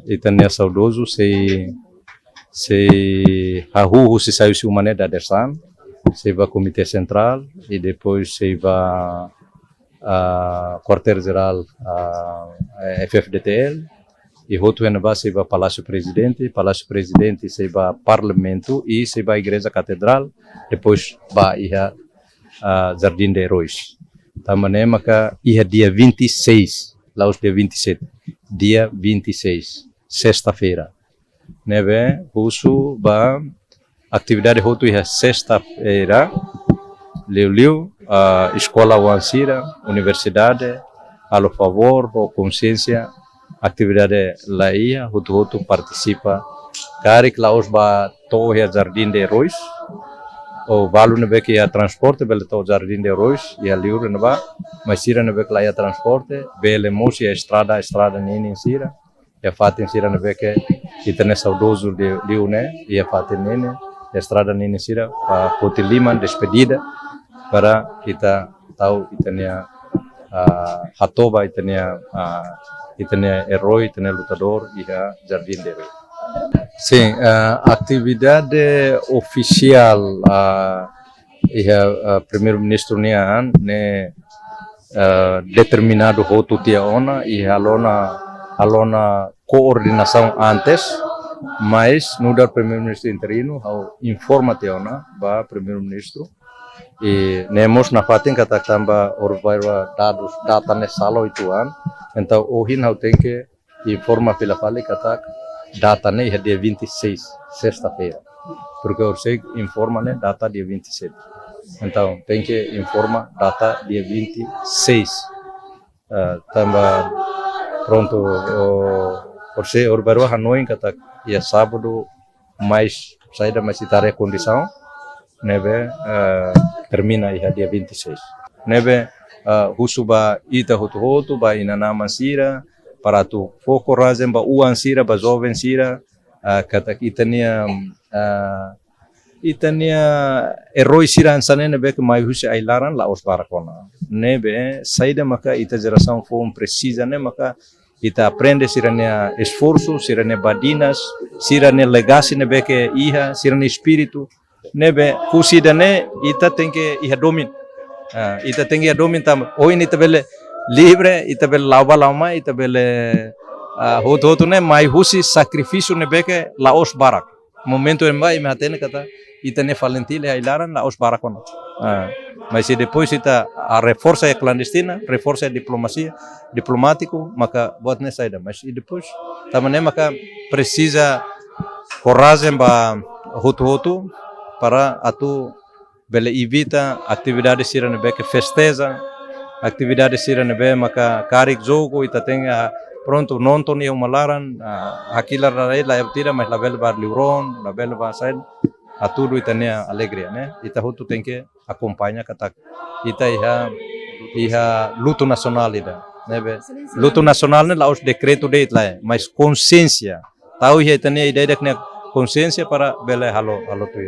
Itania saudoso se Rahu se saiu se uma da Dersan, se vai comitê central e depois se vai quartel-geral FFDTL e outro vai se vai Palácio Presidente se vai Parlamento e se vai Igreja Catedral, depois vai Jardim de Heróis. Também maka dia 26, lá os dia 27, dia 26, sexta-feira. Neve, uso ba atividade hotu sexta-feira, leu escola Wansira, universidade, alo favor, ou consciência, atividade lá hotu participa. Carik laos ba to Jardim de Heróis, o valu nebe que transporte bele to Jardim de Heróis e ali ur neba, mas sira nebe que lá transporte, bele moci estrada nini sira. E fatin sira nebe que itane saudoso de Liune e fatin nene estrada nini sira para Potiliman despedida para kita tahu itania hatoba itania herói itania lutador e Jardim de Heróis. Sim, atividade oficial primeiro-ministro nian ne determinado hotu tia ona e alona coordenação antes, mas no dar primeiro-ministro interino ao informa tia ona ba primeiro-ministro e nemos na fatin kata tamba orvaira dados data ne salo ituan então ohin hau tem que informa pela fale kata data ne dia 26, sexta-feira, porque eu sei informa né data dia 27. Então tem que informar data dia 26. Também pronto por ser baru Hanoi kata ya sábado mais saída mais tarefa condição neve termina dia 26. Neve husuba ita hotu ba inana masira para tu foco razem ba uan sira ba jovem sira kata itania herói sira ansane nebe que mai husi ailaran la os barakona nebe saída maka ita geração fom precisa né maka ita aprende sirane esforço sirane badinas sirane legasi nebe que iha sirane espírito nebe husida né ita tem que iha domin ita tem que domin tam oi ita bele livre itabel lama itabel hoto ne mai husi sacrifício ne beke laos barak momento em vai me atene kata itane valentile ailaran laos barak ona mas se depois ita a reforça a clandestina reforça a diplomático maka buat ne saída mas e depois também maka precisa coragem ba hoto para atu bele evita atividade sira ne beke festeja atividade sira nebe maka karik jogo ita tenga pronto nonton yung malaran hakila rai la tira mas label bar liuron label bar said atudo itania alegria né ita hutu tem que acompanha kata ita iha luto nacional ida nebe luto nacional ne laos decreto de itla mas consciência tahu iha itania ideia de consciência para bele halo tu